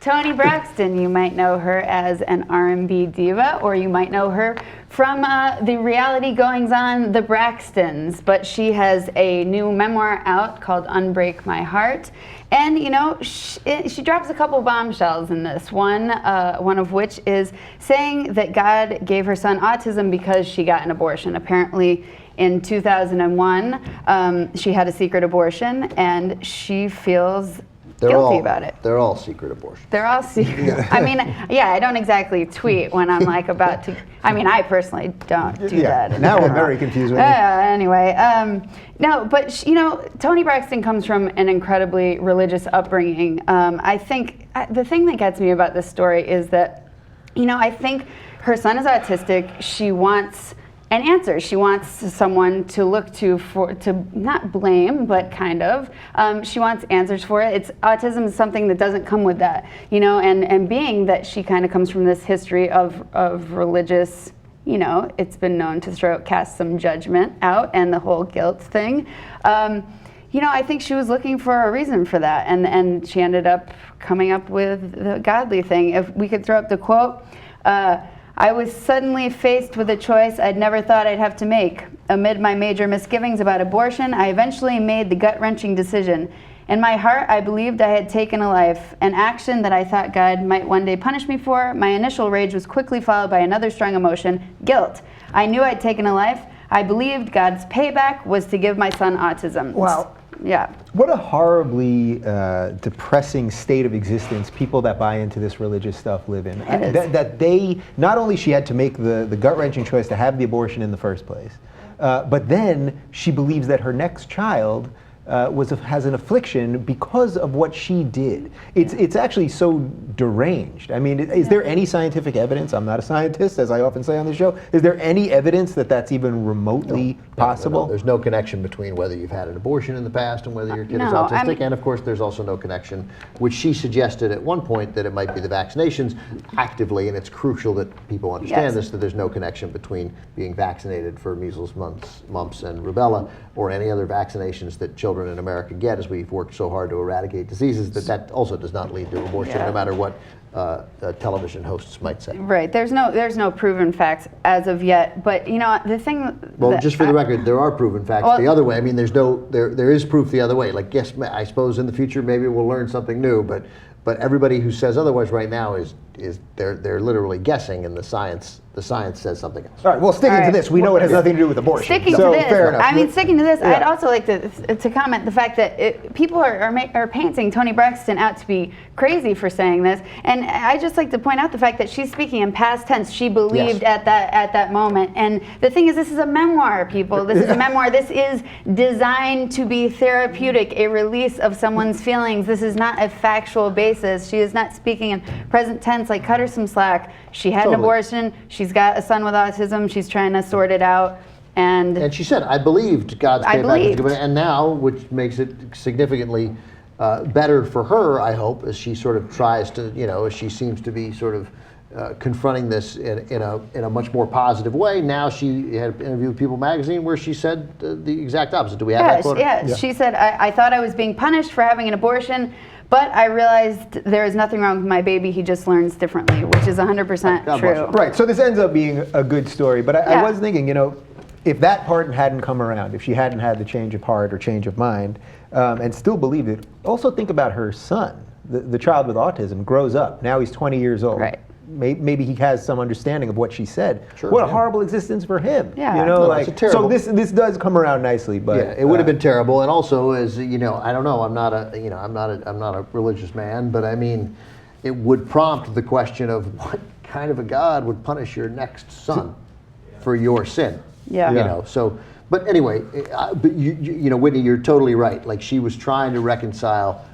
Toni Braxton, you might know her as an R&B diva, or you might know her from the reality goings-on, The Braxtons. But she has a new memoir out called Unbreak My Heart. And, you know, she drops a couple bombshells in this one of which is saying that God gave her son autism because she got an abortion. Apparently, in 2001, she had a secret abortion, and she feels guilty about it. They're all secret abortions. They're all secret. Yeah. I mean, yeah, I don't exactly tweet when I'm like about to. I mean, I personally don't do that. Now we're very confused with it. Anyway, no, but you know, Toni Braxton comes from an incredibly religious upbringing. I think the thing that gets me about this story is that, you know, I think her son is autistic. She wants an answer. She wants someone to look to not blame, but kind of. She wants answers for it. Autism is something that doesn't come with that, you know. And being that she kind of comes from this history of religious, you know, it's been known to cast some judgment out and the whole guilt thing. You know, I think she was looking for a reason for that, and she ended up coming up with the godly thing. If we could throw up the quote. I was suddenly faced with a choice I'd never thought I'd have to make. Amid my major misgivings about abortion, I eventually made the gut-wrenching decision. In my heart, I believed I had taken a life, an action that I thought God might one day punish me for. My initial rage was quickly followed by another strong emotion, guilt. I knew I'd taken a life. I believed God's payback was to give my son autism. Wow. Yeah. What a horribly depressing state of existence people that buy into this religious stuff live in. That they, not only she had to make the gut-wrenching choice to have the abortion in the first place, but then she believes that her next child has an affliction because of what she did. It's actually so deranged. I mean, is there any scientific evidence? I'm not a scientist, as I often say on the show. Is there any evidence that that's even remotely possible? No. There's no connection between whether you've had an abortion in the past and whether your kid is autistic. And of course, there's also no connection, which she suggested at one point, that it might be the vaccinations actively, and it's crucial that people understand this, that there's no connection between being vaccinated for measles, mumps, and rubella, or any other vaccinations that children in America get, as we've worked so hard to eradicate diseases, that also does not lead to abortion, no matter what television hosts might say. Right. There's no proven facts as of yet, but you know the thing. Well, just for the record, there are proven facts the other way. I mean, there is proof the other way. Like, yes, I suppose in the future maybe we'll learn something new, but everybody who says otherwise right now is they're literally guessing, and the science says something else. All right, well, sticking to this, we know it has nothing to do with abortion. Sticking to this, fair enough. I mean, sticking to this, I'd also like to comment the fact that people are painting Toni Braxton out to be crazy for saying this, and I just like to point out the fact that she's speaking in past tense. She believed at that moment, and the thing is, this is a memoir, people. This is a memoir. This is designed to be therapeutic, a release of someone's feelings. This is not a factual basis. She is not speaking in present tense. Like, cut her some slack. She had an abortion. She's got a son with autism. She's trying to sort it out. And she said, I believed God's payback. And now, which makes it significantly better for her, I hope, as she sort of tries to, you know, as she seems to be sort of confronting this in a much more positive way. Now she had an interview with People magazine where she said the exact opposite. Do we have that quote? Yeah, she said, I thought I was being punished for having an abortion, but I realized there is nothing wrong with my baby. He just learns differently, which is 100% true. Right, so this ends up being a good story, but I was thinking, you know, if that part hadn't come around, if she hadn't had the change of heart or change of mind, and still believed it, also think about her son. The child with autism grows up. Now he's 20 years old. Right. Maybe he has some understanding of what she said. Sure, what a horrible existence for him. Yeah. You know, like, so this does come around nicely, but it would have been terrible. And also, as you know, I don't know. I'm not a religious man, but I mean, it would prompt the question of what kind of a God would punish your next son for your sin. Yeah. You know. So, but anyway, but you know, Whitney, you're totally right. Like, she was trying to reconcile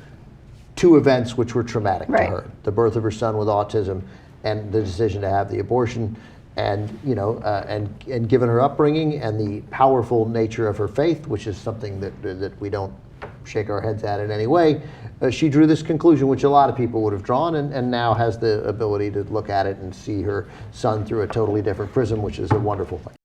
two events which were traumatic to her: the birth of her son with autism, and the decision to have the abortion, and you know, and given her upbringing and the powerful nature of her faith, which is something that we don't shake our heads at in any way, she drew this conclusion, which a lot of people would have drawn, and now has the ability to look at it and see her son through a totally different prism, which is a wonderful thing.